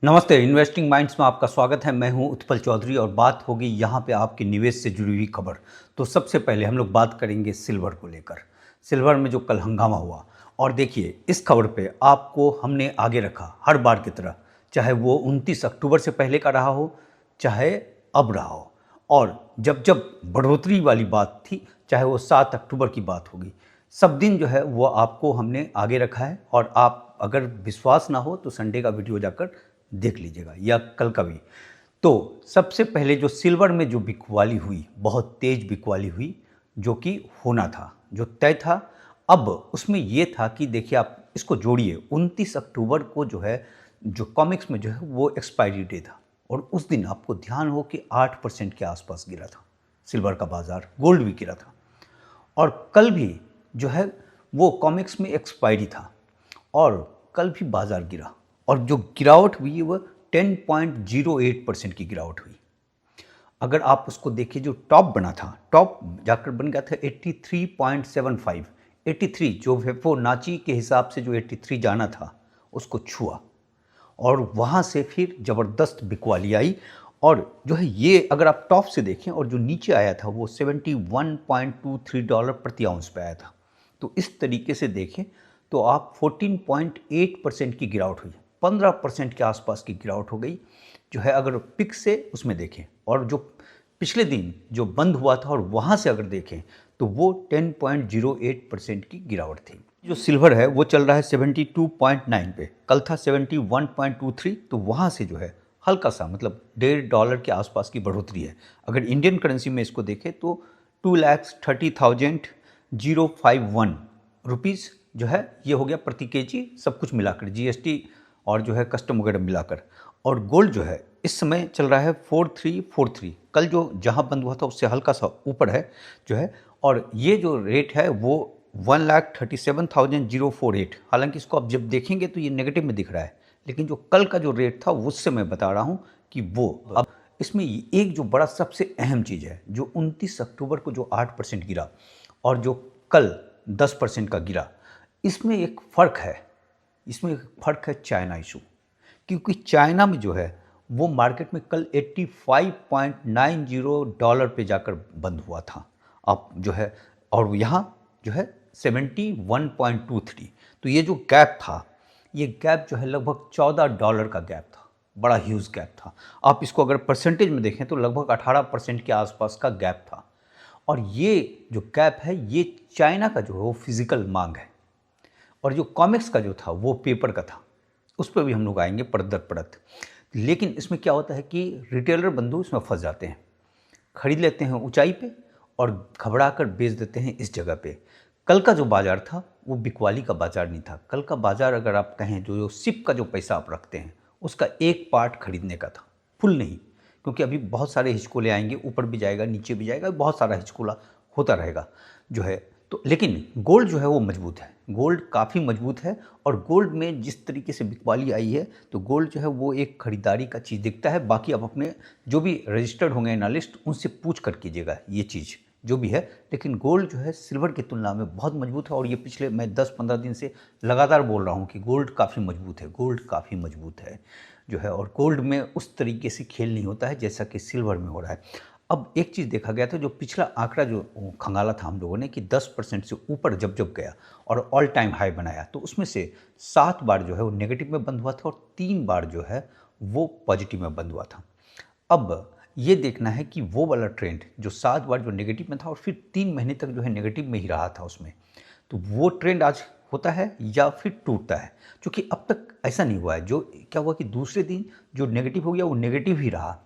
नमस्ते, investing minds में आपका स्वागत है। मैं हूं उत्पल चौधरी और बात होगी यहां पे आपके निवेश से जुड़ी हुई खबर। तो सबसे पहले हम लोग बात करेंगे सिल्वर को लेकर। सिल्वर में जो कल हंगामा हुआ, और देखिए इस खबर पे आपको हमने आगे रखा हर बार की तरह, चाहे वो 29 अक्टूबर से पहले का रहा हो, चाहे अब रहा हो। और जब जब बढ़ोतरी वाली बात थी, चाहे वो 7 अक्टूबर की बात होगी, सब दिन जो है वो आपको हमने आगे रखा है। और आप अगर विश्वास ना हो तो संडे का वीडियो जाकर देख लीजिएगा या कल का भी। तो सबसे पहले जो सिल्वर में जो बिकवाली हुई, बहुत तेज बिकवाली हुई, जो कि होना था, जो तय था। अब उसमें ये था कि देखिए आप इसको जोड़िए, 29 अक्टूबर को जो है, जो कॉमिक्स में जो है वो एक्सपायरी डे था। और उस दिन आपको ध्यान हो कि 8% के आसपास गिरा था सिल्वर का बाजार, गोल्ड भी गिरा था। और कल भी जो है वो कॉमिक्स में एक्सपायरी था, और कल भी बाजार गिरा। और जो गिरावट हुई वह 10.08% की गिरावट हुई। अगर आप उसको देखिए, जो टॉप बना था, टॉप जाकर बन गया था 83.75। 83 जो फिबोनाची के हिसाब से जो 83 जाना था उसको छुआ, और वहाँ से फिर ज़बरदस्त बिकवाली आई। और जो है ये अगर आप टॉप से देखें, और जो नीचे आया था वो $71.23 प्रति आउंस पे आया था। तो इस तरीके से देखें तो आप 14.8% की गिरावट हुई, 15% के आसपास की गिरावट हो गई जो है, अगर पिक से उसमें देखें। और जो पिछले दिन जो बंद हुआ था और वहाँ से अगर देखें तो वो 10.08% की गिरावट थी। जो सिल्वर है वो चल रहा है 72.9 पे, कल था 71.23। तो वहाँ से जो है हल्का सा, मतलब $1.5 के आसपास की बढ़ोतरी है। अगर इंडियन करेंसी में इसको देखें तो 2,30,051 रुपीज़ जो है ये हो गया प्रति केजी, सब कुछ मिलाकर, जीएसटी और जो है कस्टम वगैरह मिलाकर। और गोल्ड जो है इस समय चल रहा है 4343, कल जो जहाँ बंद हुआ था उससे हल्का सा ऊपर है जो है। और ये जो रेट है वो 1,37,048। हालांकि इसको आप जब देखेंगे तो ये नेगेटिव में दिख रहा है, लेकिन जो कल का जो रेट था उससे मैं बता रहा हूँ कि वो अब इसमें एक जो बड़ा सबसे अहम चीज़ है, जो 29 अक्टूबर को जो 8% गिरा और जो कल 10% का गिरा, इसमें एक फ़र्क है। इसमें एक फ़र्क है चाइना इशू, क्योंकि चाइना में जो है वो मार्केट में कल $85.90 पे जाकर बंद हुआ था। अब जो है, और यहाँ जो है 71.23। तो ये जो गैप था, ये गैप जो है लगभग $14 का गैप था, बड़ा ह्यूज गैप था। आप इसको अगर परसेंटेज में देखें तो लगभग 18% के आसपास का गैप था। और ये जो गैप है ये चाइना का जो है वो फिजिकल मांग है, और जो कॉमिक्स का जो था वो पेपर का था। उस पर भी हम लोग आएंगे परत दर परत। लेकिन इसमें क्या होता है कि रिटेलर बंधु इसमें फंस जाते हैं, खरीद लेते हैं ऊंचाई पे और घबरा कर बेच देते हैं इस जगह पे। कल का जो बाजार था वो बिकवाली का बाजार नहीं था। कल का बाजार अगर आप कहें, जो सिप का जो पैसा आप रखते हैं उसका एक पार्ट खरीदने का था, फुल नहीं। क्योंकि अभी बहुत सारे हिचकोले आएंगे, ऊपर भी जाएगा नीचे भी जाएगा, बहुत सारा हिचकोला होता रहेगा जो है। तो लेकिन गोल्ड जो है वो मजबूत है, गोल्ड काफ़ी मजबूत है। और गोल्ड में जिस तरीके से बिकवाली आई है, तो गोल्ड जो है वो एक खरीदारी का चीज़ दिखता है। बाकी आप अपने जो भी रजिस्टर्ड होंगे एनालिस्ट, उनसे पूछ कर कीजिएगा ये चीज़ जो भी है। लेकिन गोल्ड जो है सिल्वर की तुलना में बहुत मजबूत है, और ये पिछले मैं 10-15 दिन से लगातार बोल रहा हूँ कि गोल्ड काफ़ी मजबूत है, गोल्ड काफ़ी मजबूत है जो है। और गोल्ड में उस तरीके से खेल नहीं होता है जैसा कि सिल्वर में हो रहा है। अब एक चीज़ देखा गया था, जो पिछला आंकड़ा जो खंगाला था हम लोगों ने कि 10% से ऊपर जब जब गया और ऑल टाइम हाई बनाया, तो उसमें से 7 बार जो है वो नेगेटिव में बंद हुआ था और 3 बार जो है वो पॉजिटिव में बंद हुआ था। अब ये देखना है कि वो वाला ट्रेंड जो 7 बार जो नेगेटिव में था और फिर 3 महीने तक जो है नेगेटिव में ही रहा था उसमें, तो वो ट्रेंड आज होता है या फिर टूटता है। क्योंकि अब तक ऐसा नहीं हुआ है। जो क्या हुआ कि दूसरे दिन जो नेगेटिव हो गया वो नेगेटिव ही रहा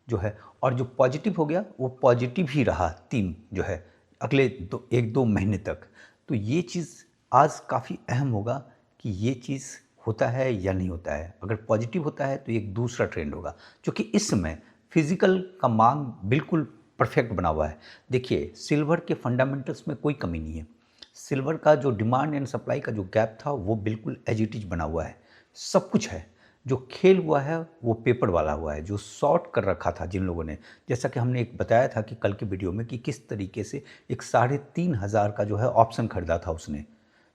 जो है, और जो पॉजिटिव हो गया वो पॉजिटिव ही रहा 3 जो है अगले 1-2 महीने तक। तो ये चीज़ आज काफ़ी अहम होगा कि ये चीज़ होता है या नहीं होता है। अगर पॉजिटिव होता है तो एक दूसरा ट्रेंड होगा, क्योंकि इस समय फिजिकल का मांग बिल्कुल परफेक्ट बना हुआ है। देखिए सिल्वर के फंडामेंटल्स में कोई कमी नहीं है। सिल्वर का जो डिमांड एंड सप्लाई का जो गैप था वो बिल्कुल एज इट इज बना हुआ है, सब कुछ है। जो खेल हुआ है वो पेपर वाला हुआ है, जो शॉर्ट कर रखा था जिन लोगों ने, जैसा कि हमने एक बताया था कि कल के वीडियो में कि किस तरीके से एक 3,500 का जो है ऑप्शन खरीदा था उसने,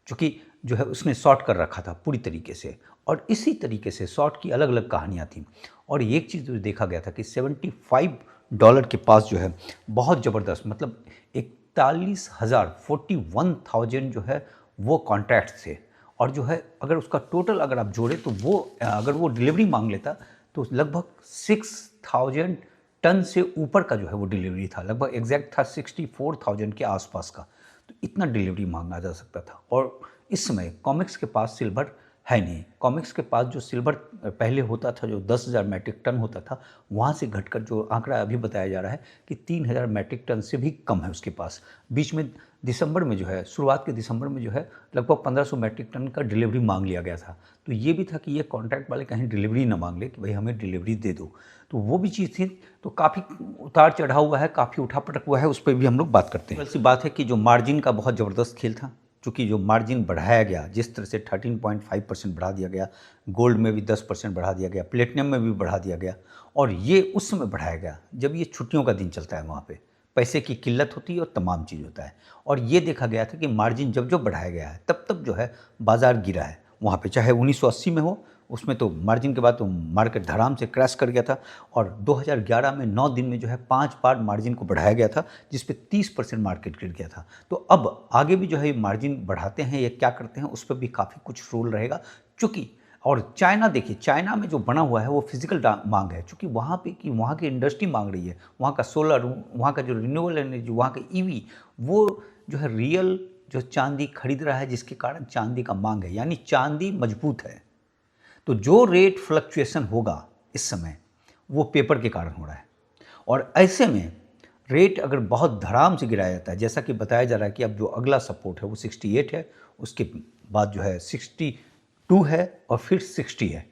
चूँकि जो है उसने शॉर्ट कर रखा था पूरी तरीके से, और इसी तरीके से शॉर्ट की अलग अलग कहानियाँ थीं। और एक चीज़ जो देखा गया था कि $75 के पास जो है बहुत ज़बरदस्त, मतलब 41,000 41,000 जो है वो कॉन्ट्रैक्ट्स थे। और जो है अगर उसका टोटल अगर आप जोड़े तो वो अगर वो डिलीवरी मांग लेता तो लगभग 6,000 टन से ऊपर का जो है वो डिलीवरी था, लगभग एग्जैक्ट था 64,000 के आसपास का। तो इतना डिलीवरी मांगा जा सकता था। और इस समय कॉमिक्स के पास सिल्वर है नहीं। कॉमिक्स के पास जो सिल्वर पहले होता था, जो 10,000 मैट्रिक टन होता था, वहाँ से घटकर जो आंकड़ा अभी बताया जा रहा है कि 3,000 मैट्रिक टन से भी कम है उसके पास। बीच में दिसंबर में जो है, शुरुआत के दिसंबर में जो है लगभग 1,500 मैट्रिक टन का डिलीवरी मांग लिया गया था। तो ये भी था कि ये कॉन्ट्रैक्ट वाले कहीं डिलीवरी ना मांग ले कि भाई हमें डिलीवरी दे दो। तो वो भी चीज़ थी। तो काफ़ी उतार चढ़ाव हुआ है, काफ़ी उठापटक हुआ है, उस पर भी हम लोग बात करते हैं। ऐसी बात है कि जो मार्जिन का बहुत ज़बरदस्त खेल था, चूँकि जो मार्जिन बढ़ाया गया, जिस तरह से 13.5% बढ़ा दिया गया, गोल्ड में भी 10% बढ़ा दिया गया, प्लेटिनम में भी बढ़ा दिया गया, और ये उस समय बढ़ाया गया जब ये छुट्टियों का दिन चलता है, वहाँ पे पैसे की किल्लत होती है और तमाम चीज़ होता है। और ये देखा गया था कि मार्जिन जब जब बढ़ाया गया है तब तब जो है बाज़ार गिरा है वहाँ पे, चाहे 1980 में हो, उसमें तो मार्जिन के बाद तो मार्केट धड़ाम से क्रैश कर गया था। और 2011 में 9 दिन में जो है 5 बार मार्जिन को बढ़ाया गया था, जिस पे 30% मार्केट गिर गया था। तो अब आगे भी जो है मार्जिन बढ़ाते हैं या क्या करते हैं, उस पर भी काफ़ी कुछ रोल रहेगा। चूँकि और चाइना देखिए, चाइना में जो बना हुआ है वो फिजिकल मांग है, क्योंकि वहाँ पे कि वहाँ की इंडस्ट्री मांग रही है, वहाँ का सोलर, वहाँ का जो रिन्यूएबल एनर्जी, वहाँ का ईवी, वो जो है रियल जो चांदी खरीद रहा है, जिसके कारण चांदी का मांग है, यानी चांदी मजबूत है। तो जो रेट फ्लक्चुएशन होगा इस समय वो पेपर के कारण हो रहा है। और ऐसे में रेट अगर बहुत धड़ाम से गिराया जाता है, जैसा कि बताया जा रहा है कि अब जो अगला सपोर्ट है वो 68 है, उसके बाद जो है 62 है और फिर 60 है,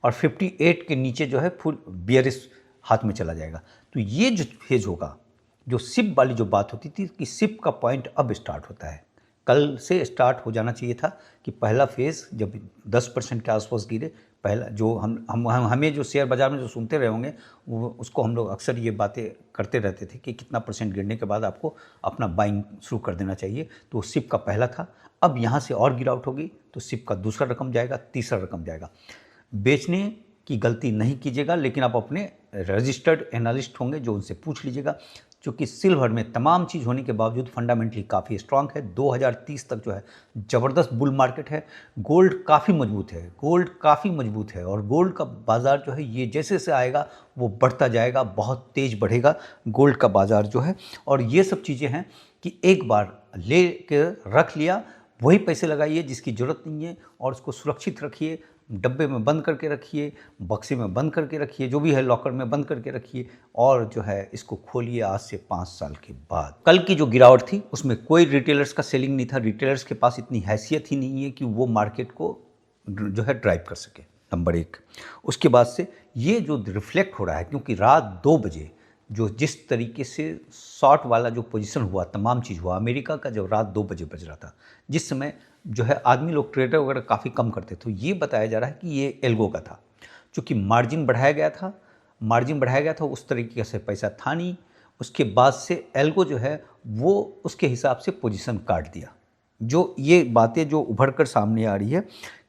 और 58 के नीचे जो है फुल बियरिश हाथ में चला जाएगा। तो ये जो फेज होगा, जो सिप वाली जो बात होती थी कि सिप का पॉइंट अब स्टार्ट होता है, कल से स्टार्ट हो जाना चाहिए था कि पहला फेज़ जब 10% के आसपास गिरे, पहला जो हमें जो शेयर बाज़ार में जो सुनते रहे होंगे, वो उसको हम लोग अक्सर ये बातें करते रहते थे कि कितना परसेंट गिरने के बाद आपको अपना बाइंग शुरू कर देना चाहिए। तो सिप का पहला था। अब यहाँ से और गिरावट होगी तो सिप का दूसरा रकम जाएगा, तीसरा रकम जाएगा। बेचने की गलती नहीं कीजिएगा, लेकिन आप अपने रजिस्टर्ड एनालिस्ट होंगे जो उनसे पूछ लीजिएगा। क्योंकि सिल्वर में तमाम चीज़ होने के बावजूद फंडामेंटली काफ़ी स्ट्रांग है। 2030 तक जो है ज़बरदस्त बुल मार्केट है। गोल्ड काफ़ी मजबूत है, गोल्ड काफ़ी मजबूत है, और गोल्ड का बाज़ार जो है ये जैसे जैसे आएगा वो बढ़ता जाएगा, बहुत तेज़ बढ़ेगा गोल्ड का बाज़ार जो है। और ये सब चीज़ें हैं कि एक बार ले कर रख लिया, वही पैसे लगाइए जिसकी ज़रूरत नहीं है, और उसको सुरक्षित रखिए, डब्बे में बंद करके रखिए, बक्से में बंद करके रखिए, जो भी है लॉकर में बंद करके रखिए, और जो है इसको खोलिए आज से 5 साल के बाद। कल की जो गिरावट थी उसमें कोई रिटेलर्स का सेलिंग नहीं था। रिटेलर्स के पास इतनी हैसियत ही नहीं है कि वो मार्केट को जो है ड्राइव कर सके, नंबर 1। उसके बाद से ये जो रिफ्लेक्ट हो रहा है, क्योंकि रात 2 बजे जो जिस तरीके से शॉर्ट वाला जो पोजीशन हुआ, तमाम चीज़ हुआ अमेरिका का, जब रात 2 बजे बज रहा था, जिस समय जो है आदमी लोग ट्रेडर वगैरह काफ़ी कम करते थे, तो ये बताया जा रहा है कि ये एल्गो का था। चूँकि मार्जिन बढ़ाया गया था, उस तरीके से पैसा था नहीं। उसके बाद से एल्गो जो है वो उसके हिसाब से पोजीशन काट दिया। जो ये बातें जो उभर कर सामने आ रही है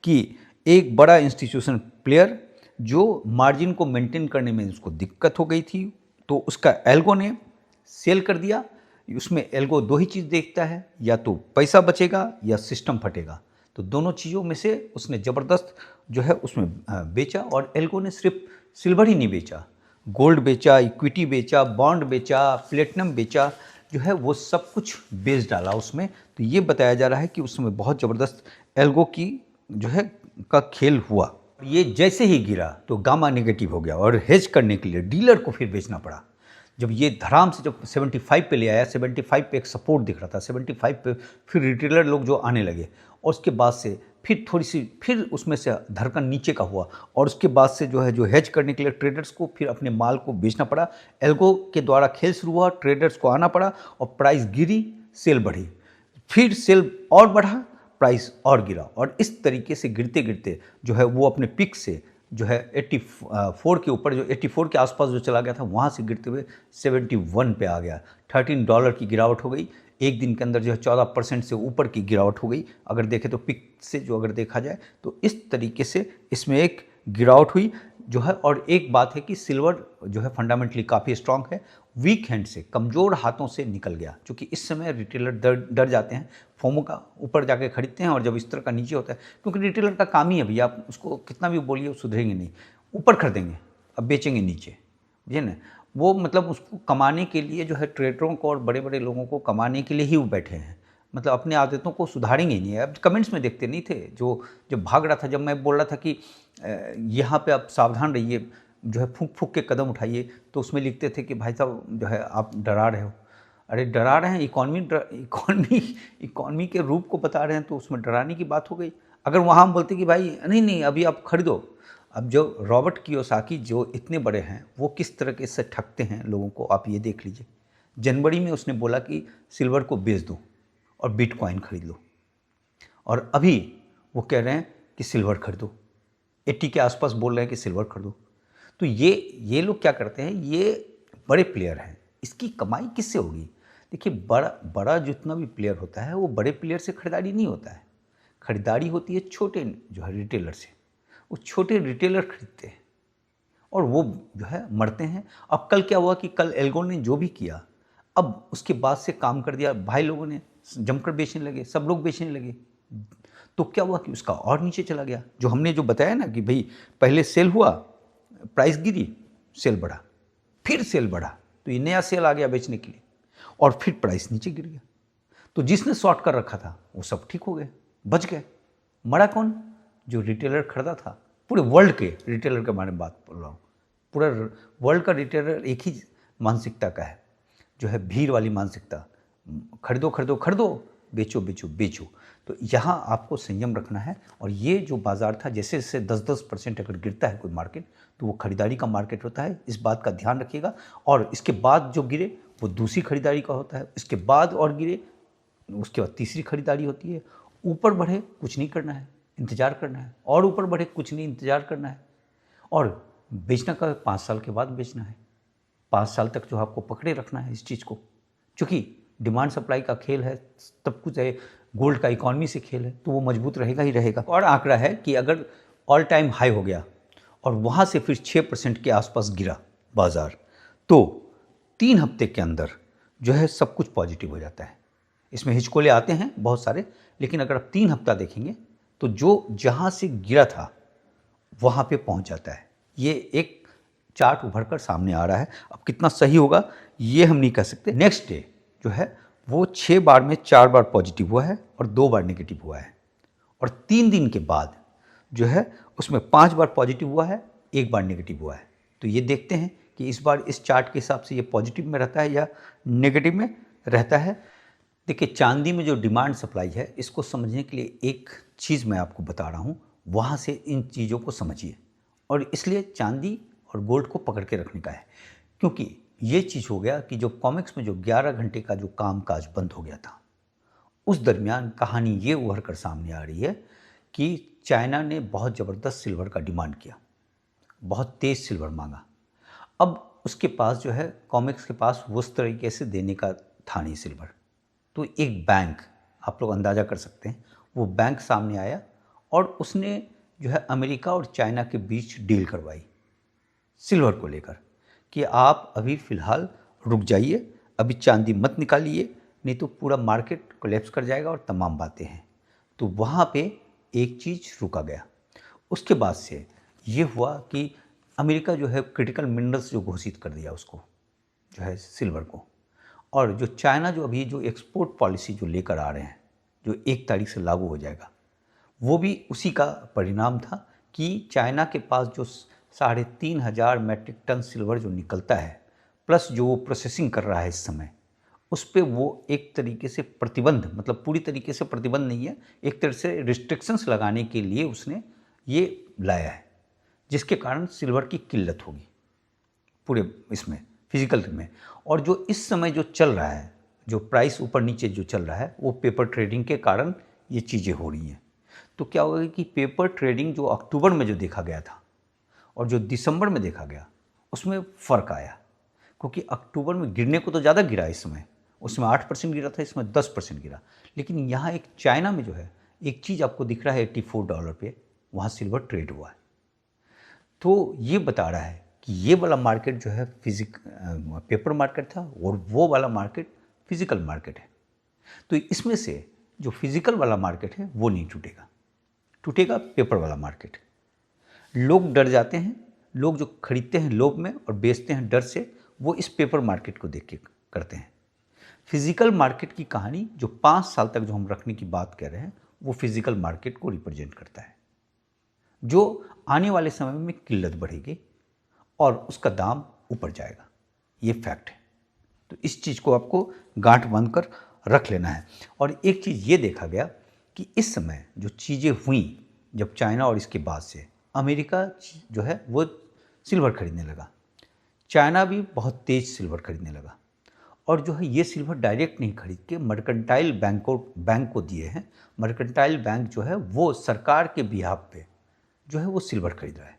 कि एक बड़ा इंस्टीट्यूशन प्लेयर जो मार्जिन को मेंटेन करने में उसको दिक्कत हो गई थी, तो उसका एल्गो ने सेल कर दिया। उसमें एल्गो 2 ही चीज़ देखता है, या तो पैसा बचेगा या सिस्टम फटेगा। तो दोनों चीज़ों में से उसने ज़बरदस्त जो है उसमें बेचा। और एल्गो ने सिर्फ सिल्वर ही नहीं बेचा, गोल्ड बेचा, इक्विटी बेचा, बॉन्ड बेचा, प्लेटिनम बेचा, जो है वो सब कुछ बेच डाला उसमें। तो ये बताया जा रहा है कि उसमें बहुत ज़बरदस्त एल्गो की जो है का खेल हुआ। ये जैसे ही गिरा तो गामा नेगेटिव हो गया, और हेज करने के लिए डीलर को फिर बेचना पड़ा। जब ये धड़ाम से जब 75 पे ले आया, 75 पे एक सपोर्ट दिख रहा था, 75 पे फिर रिटेलर लोग जो आने लगे, और उसके बाद से फिर थोड़ी सी फिर उसमें से धड़कन नीचे का हुआ, और उसके बाद से जो है जो हेज करने के लिए ट्रेडर्स को फिर अपने माल को बेचना पड़ा। एल्गो के द्वारा खेल शुरू हुआ, ट्रेडर्स को आना पड़ा, और प्राइस गिरी, सेल बढ़ी, फिर सेल और बढ़ा, प्राइस और गिरा, और इस तरीके से गिरते गिरते जो है वो अपने पिक से जो है 84 के ऊपर, जो 84 के आसपास जो चला गया था, वहाँ से गिरते हुए 71 पे आ गया। $13 की गिरावट हो गई। एक दिन के अंदर जो है 14% से ऊपर की गिरावट हो गई। अगर देखें तो पिक से जो अगर देखा जाए तो इस तरीके से इसमें एक गिरावट हुई जो है। और एक बात है कि सिल्वर जो है फंडामेंटली काफ़ी स्ट्रांग है, वीक हैंड से, कमज़ोर हाथों से निकल गया, क्योंकि इस समय रिटेलर डर जाते हैं, फोमो का ऊपर जाके खरीदते हैं, और जब इस तरह का नीचे होता है, क्योंकि रिटेलर का काम ही है भैया, आप उसको कितना भी बोलिए वो सुधरेंगे नहीं, ऊपर खरीदेंगे अब बेचेंगे नीचे, बुझे ना। वो मतलब उसको कमाने के लिए जो है, ट्रेडरों को और बड़े बड़े लोगों को कमाने के लिए ही वो बैठे हैं, मतलब अपने आदतों को सुधारेंगे ही नहीं। अब कमेंट्स में देखते नहीं थे, जो जब भाग रहा था, जब मैं बोल रहा था कि यहाँ पे आप सावधान रहिए, जो है फूंक फूंक के कदम उठाइए, तो उसमें लिखते थे कि भाई साहब जो है आप डरा रहे हो। अरे डरा रहे हैं, इकॉनमी के रूप को बता रहे हैं, तो उसमें डराने की बात हो गई। अगर वहाँ हम बोलते कि भाई नहीं नहीं अभी आप खरीदो। अब जो रॉबर्ट कियोसाकी जो इतने बड़े हैं, वो किस तरह से ठगते हैं लोगों को, आप ये देख लीजिए। जनवरी में उसने बोला कि सिल्वर को बेच दो और बिटकॉइन खरीद लो, और अभी वो कह रहे हैं कि सिल्वर खरीदो, 80 के आसपास बोल रहे हैं कि सिल्वर खरीदो। तो ये लोग क्या करते हैं, ये बड़े प्लेयर हैं, इसकी कमाई किससे होगी? देखिए, बड़ा बड़ा जितना भी प्लेयर होता है, वो बड़े प्लेयर से खरीदारी नहीं होता है, खरीदारी होती है छोटे जो है रिटेलर से। वो छोटे रिटेलर खरीदते हैं और वो जो है मरते हैं। अब कल क्या हुआ कि कल एल्गो ने जो भी किया, अब उसके बाद से काम कर दिया, भाई लोगों ने जमकर बेचने लगे, सब लोग बेचने लगे। तो क्या हुआ कि उसका और नीचे चला गया। जो हमने जो बताया ना कि भाई पहले सेल हुआ, प्राइस गिरी, सेल बढ़ा, फिर सेल बढ़ा, तो ये नया सेल आ गया बेचने के लिए, और फिर प्राइस नीचे गिर गया। तो जिसने शॉर्ट कर रखा था वो सब ठीक हो गए, बच गए। मरा कौन? जो रिटेलर खरीदा था। पूरे वर्ल्ड के रिटेलर के बारे में बात बोल रहा हूँ। पूरा वर्ल्ड का रिटेलर एक ही मानसिकता का है, जो है भीड़ वाली मानसिकता, खरीदो खरीदो खरीदो, बेचो बेचो बेचो। तो यहाँ आपको संयम रखना है। और ये जो बाज़ार था, जैसे जैसे 10-10% अगर गिरता है कोई मार्केट, तो वो खरीदारी का मार्केट होता है, इस बात का ध्यान रखिएगा। और इसके बाद जो गिरे वो दूसरी खरीदारी का होता है, इसके बाद और गिरे उसके बाद तीसरी खरीदारी होती है। ऊपर बढ़े कुछ नहीं करना है, इंतज़ार करना है, और ऊपर बढ़े कुछ नहीं, इंतज़ार करना है। और बेचना का 5 साल के बाद बेचना है, 5 साल तक जो आपको पकड़े रखना है इस चीज़ को, क्योंकि डिमांड सप्लाई का खेल है, तब कुछ है, गोल्ड का इकॉनमी से खेल है, तो वो मजबूत रहेगा ही रहेगा। और आंकड़ा है कि अगर ऑल टाइम हाई हो गया और वहाँ से फिर 6% के आसपास गिरा बाज़ार, तो 3 हफ्ते के अंदर जो है सब कुछ पॉजिटिव हो जाता है। इसमें हिचकोले आते हैं बहुत सारे, लेकिन अगर आप 3 हफ्ता देखेंगे तो जो जहाँ से गिरा था वहाँ पे पहुँच जाता है। ये एक चार्ट उभर कर सामने आ रहा है। अब कितना सही होगा ये हम नहीं कह सकते। नेक्स्ट डे जो है वो 6 बार में 4 बार पॉजिटिव हुआ है और 2 बार नेगेटिव हुआ है, और 3 दिन के बाद जो है उसमें 5 बार पॉजिटिव हुआ है, 1 बार नेगेटिव हुआ है। तो ये देखते हैं कि इस बार इस चार्ट के हिसाब से ये पॉजिटिव में रहता है या नेगेटिव में रहता है। देखिए, चांदी में जो डिमांड सप्लाई है, इसको समझने के लिए एक चीज़ मैं आपको बता रहा हूँ, वहाँ से इन चीज़ों को समझिए। और इसलिए चांदी और गोल्ड को पकड़ के रखने का है, क्योंकि ये चीज़ हो गया कि जो कॉमिक्स में जो 11 घंटे का जो काम काज बंद हो गया था, उस दरमियान कहानी ये उभर कर सामने आ रही है कि चाइना ने बहुत ज़बरदस्त सिल्वर का डिमांड किया, बहुत तेज़ सिल्वर मांगा। अब उसके पास जो है, कॉमिक्स के पास उस तरीके से देने का था नहीं सिल्वर। तो एक बैंक, आप लोग अंदाज़ा कर सकते हैं, वो बैंक सामने आया और उसने जो है अमेरिका और चाइना के बीच डील करवाई सिल्वर को लेकर, कि आप अभी फ़िलहाल रुक जाइए, अभी चांदी मत निकालिए, नहीं तो पूरा मार्केट कोलैप्स कर जाएगा और तमाम बातें हैं। तो वहाँ पे एक चीज़ रुका गया। उसके बाद से ये हुआ कि अमेरिका जो है क्रिटिकल मिनरल्स जो घोषित कर दिया उसको, जो है सिल्वर को। और जो चाइना जो अभी जो एक्सपोर्ट पॉलिसी जो लेकर आ रहे हैं, जो 1 तारीख से लागू हो जाएगा, वो भी उसी का परिणाम था कि चाइना के पास जो 3,500 मैट्रिक टन सिल्वर जो निकलता है, प्लस जो वो प्रोसेसिंग कर रहा है इस समय, उस पे वो एक तरीके से प्रतिबंध, मतलब पूरी तरीके से प्रतिबंध नहीं है, एक तरह से रिस्ट्रिक्शंस लगाने के लिए उसने ये लाया है, जिसके कारण सिल्वर की किल्लत होगी पूरे इसमें फिजिकल में। और जो इस समय जो चल रहा है, जो प्राइस ऊपर नीचे जो चल रहा है, वो पेपर ट्रेडिंग के कारण ये चीज़ें हो रही हैं। तो क्या होगा कि पेपर ट्रेडिंग जो अक्टूबर में जो देखा गया था और जो दिसंबर में देखा गया, उसमें फ़र्क आया, क्योंकि अक्टूबर में गिरने को तो ज़्यादा गिरा इस समय, उसमें 8% गिरा था, इसमें 10% गिरा। लेकिन यहाँ एक चाइना में जो है एक चीज़ आपको दिख रहा है $84 पे, वहाँ सिल्वर ट्रेड हुआ है। तो ये बता रहा है कि ये वाला मार्केट जो है पेपर मार्केट था और वो वाला मार्केट फिजिकल मार्केट है। तो इसमें से जो फिजिकल वाला मार्केट है वो नहीं टूटेगा, टूटेगा पेपर वाला मार्केट। लोग डर जाते हैं, लोग जो खरीदते हैं लोभ में और बेचते हैं डर से, वो इस पेपर मार्केट को देख के करते हैं। फिजिकल मार्केट की कहानी जो 5 साल तक जो हम रखने की बात कर रहे हैं, वो फिजिकल मार्केट को रिप्रेजेंट करता है, जो आने वाले समय में किल्लत बढ़ेगी और उसका दाम ऊपर जाएगा। ये फैक्ट है। तो इस चीज़ को आपको गांठ बांध कर रख लेना है। और एक चीज़ ये देखा गया कि इस समय जो चीज़ें हुई, जब चाइना और इसके बाद से अमेरिका जो है वो सिल्वर खरीदने लगा, चाइना भी बहुत तेज सिल्वर खरीदने लगा। और जो है ये सिल्वर डायरेक्ट नहीं खरीद के मर्केंटाइल बैंक को दिए हैं। मर्केंटाइल बैंक जो है वो सरकार के बिहाफ पे जो है वो सिल्वर खरीद रहा है,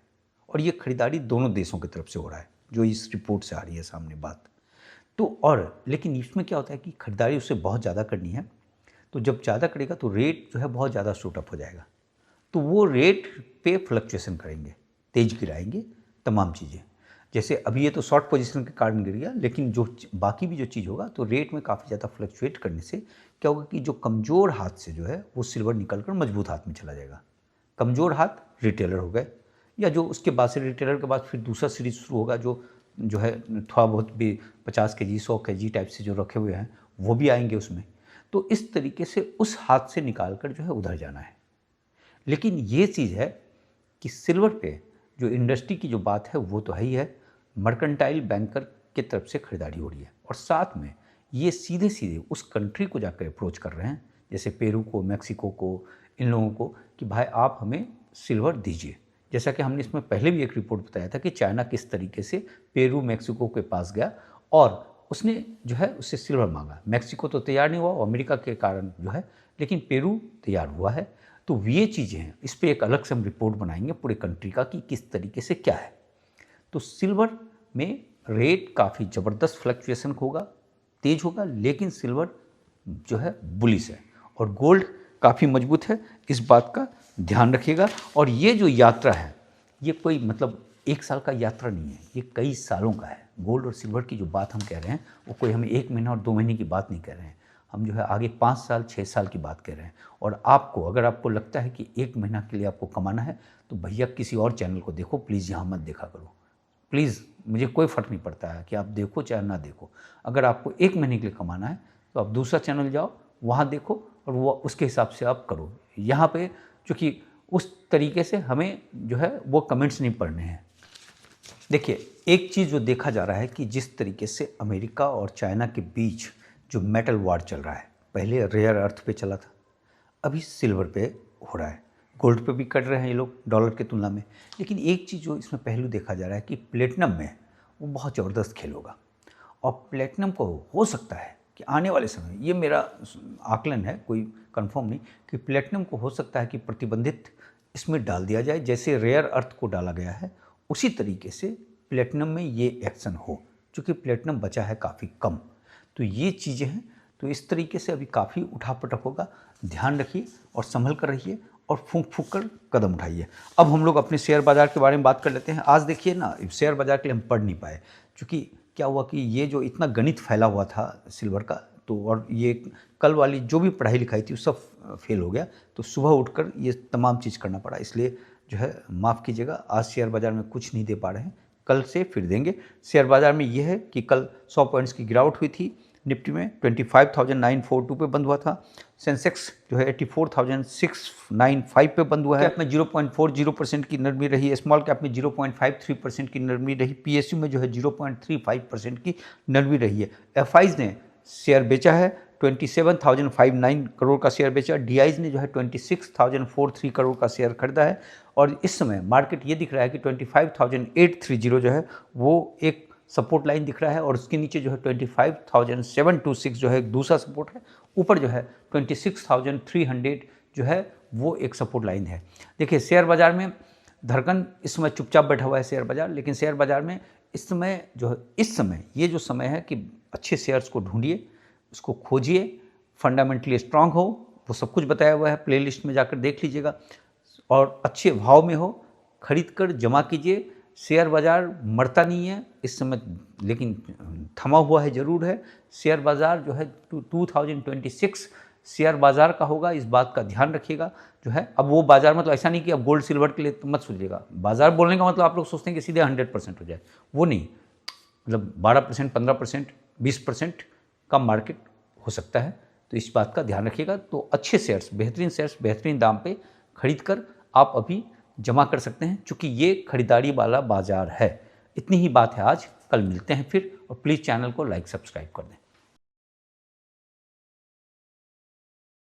और ये खरीदारी दोनों देशों की तरफ से हो रहा है, जो इस रिपोर्ट से आ रही है सामने बात। तो और लेकिन इसमें क्या होता है कि खरीदारी उससे बहुत ज़्यादा करनी है, तो जब ज़्यादा करेगा तो रेट जो है बहुत ज़्यादा शूट अप हो जाएगा। तो वो रेट पे फ्लक्चुएशन करेंगे, तेज गिराएंगे तमाम चीज़ें। जैसे अभी ये तो शॉर्ट पोजीशन के कारण गिर गया, लेकिन जो बाकी भी जो चीज़ होगा तो रेट में काफ़ी ज़्यादा फ्लक्चुएट करने से क्या होगा कि जो कमज़ोर हाथ से जो है वो सिल्वर निकल कर मजबूत हाथ में चला जाएगा। कमज़ोर हाथ रिटेलर हो गए, या जो उसके बाद से रिटेलर के बाद फिर दूसरा सीरीज शुरू होगा, जो है थोड़ा बहुत भी 50 केजी 100 केजी टाइप से जो रखे हुए हैं वो भी आएंगे उसमें। तो इस तरीके से उस हाथ से निकाल कर जो है उधर जाना है। लेकिन ये चीज़ है कि सिल्वर पे जो इंडस्ट्री की जो बात है वो तो है ही है, मर्केंटाइल बैंकर की तरफ से खरीदारी हो रही है, और साथ में ये सीधे सीधे उस कंट्री को जाकर अप्रोच कर रहे हैं, जैसे पेरू को, मैक्सिको को, इन लोगों को, कि भाई आप हमें सिल्वर दीजिए। जैसा कि हमने इसमें पहले भी एक रिपोर्ट बताया था कि चाइना किस तरीके से पेरू मैक्सिको के पास गया और उसने जो है उससे सिल्वर मांगा। मैक्सिको तो तैयार नहीं हुआ अमेरिका के कारण जो है, लेकिन पेरू तैयार हुआ है। तो ये चीज़ें हैं, इस पर एक अलग से हम रिपोर्ट बनाएंगे पूरे कंट्री का कि किस तरीके से क्या है। तो सिल्वर में रेट काफ़ी ज़बरदस्त फ्लक्चुएशन होगा, तेज होगा, लेकिन सिल्वर जो है बुलिश है, और गोल्ड काफ़ी मजबूत है। इस बात का ध्यान रखिएगा। और ये जो यात्रा है ये कोई मतलब 1 साल का यात्रा नहीं है, ये कई सालों का है। गोल्ड और सिल्वर की जो बात हम कह रहे हैं वो कोई हमें 1 महीना और 2 महीने की बात नहीं कह रहे हैं, हम जो है आगे 5 साल 6 साल की बात कर रहे हैं। और आपको अगर आपको लगता है कि 1 महीना के लिए आपको कमाना है तो भैया किसी और चैनल को देखो, प्लीज़ यहाँ मत देखा करो। प्लीज़, मुझे कोई फ़र्क नहीं पड़ता है कि आप देखो चाहे ना देखो। अगर आपको 1 महीने के लिए कमाना है तो आप दूसरा चैनल जाओ, वहाँ देखो और वो उसके हिसाब से आप करो। यहाँ पे चूँकि उस तरीके से हमें जो है वो कमेंट्स नहीं पढ़ने हैं। देखिए, एक चीज़ जो देखा जा रहा है कि जिस तरीके से अमेरिका और चाइना के बीच जो मेटल वार चल रहा है, पहले रेयर अर्थ पे चला था, अभी सिल्वर पे हो रहा है, गोल्ड पे भी कर रहे हैं ये लोग डॉलर की तुलना में। लेकिन एक चीज़ जो इसमें पहलू देखा जा रहा है कि प्लेटिनम में वो बहुत ज़बरदस्त खेल होगा, और प्लेटिनम को हो सकता है कि आने वाले समय, ये मेरा आकलन है, कोई कंफर्म नहीं, कि प्लेटिनम को हो सकता है कि प्रतिबंधित इसमें डाल दिया जाए, जैसे रेयर अर्थ को डाला गया है उसी तरीके से प्लेटिनम में ये एक्शन हो, क्योंकि प्लेटिनम बचा है काफ़ी कम। तो ये चीज़ें हैं, तो इस तरीके से अभी काफ़ी उठापटक होगा। ध्यान रखिए और संभल कर रहिए और फूंक फूंक कर कदम उठाइए। अब हम लोग अपने शेयर बाज़ार के बारे में बात कर लेते हैं। आज देखिए ना, शेयर बाज़ार के लिए हम पढ़ नहीं पाए, क्योंकि क्या हुआ कि ये जो इतना गणित फैला हुआ था सिल्वर का, तो और ये कल वाली जो भी पढ़ाई लिखाई थी वो सब फेल हो गया, तो सुबह उठकर ये तमाम चीज़ करना पड़ा। इसलिए जो है माफ़ कीजिएगा, आज शेयर बाज़ार में कुछ नहीं दे पा रहे हैं, कल से फिर देंगे। शेयर बाज़ार में ये है कि कल 100 पॉइंट्स की गिरावट हुई थी। निफ्टी में 25,942 पे बंद हुआ था। सेंसेक्स जो है 84,695 पे बंद हुआ है। कैप में 0.40% की नरमी रही, स्मॉल कैप में 0.53% की नरमी रही, पीएसयू में जो है 0.35% की नरमी रही है। एफआईज ने शेयर बेचा है, 27,059 करोड़ का शेयर बेचा। डीआईज ने जो है 26,043 करोड़ का शेयर खरीदा है, और इस समय मार्केट ये दिख रहा है कि 25,830 जो है वो एक सपोर्ट लाइन दिख रहा है, और उसके नीचे जो है 25,726 जो है एक दूसरा सपोर्ट है, ऊपर जो है 26,300 जो है वो एक सपोर्ट लाइन है। देखिए, शेयर बाज़ार में धड़कन इस समय चुपचाप बैठा हुआ है शेयर बाज़ार, लेकिन शेयर बाज़ार में इस समय जो है, इस समय ये जो समय है कि अच्छे शेयर्स को ढूंढिए, उसको खोजिए, फंडामेंटली स्ट्रांग हो, वो सब कुछ बताया हुआ है, प्लेलिस्ट में जाकर देख लीजिएगा, और अच्छे भाव में हो, खरीद कर जमा कीजिए। शेयर बाज़ार मरता नहीं है इस समय, लेकिन थमा हुआ है ज़रूर है। शेयर बाज़ार जो है 2026 शेयर बाज़ार का होगा, इस बात का ध्यान रखिएगा। जो है अब वो बाज़ार मतलब ऐसा नहीं कि अब गोल्ड सिल्वर के लिए मत सोचिएगा। बाज़ार बोलने का मतलब आप लोग सोचते हैं कि सीधे 100% हो जाए, वो नहीं, मतलब 12%, 15%, 20% का मार्केट हो सकता है। तो इस बात का ध्यान रखिएगा। तो अच्छे शेयर्स, बेहतरीन शेयर्स बेहतरीन दाम पे खरीद कर आप अभी जमा कर सकते हैं, क्योंकि ये खरीदारी वाला बाज़ार है। इतनी ही बात है आज, कल मिलते हैं फिर, और प्लीज़ चैनल को लाइक सब्सक्राइब कर दें।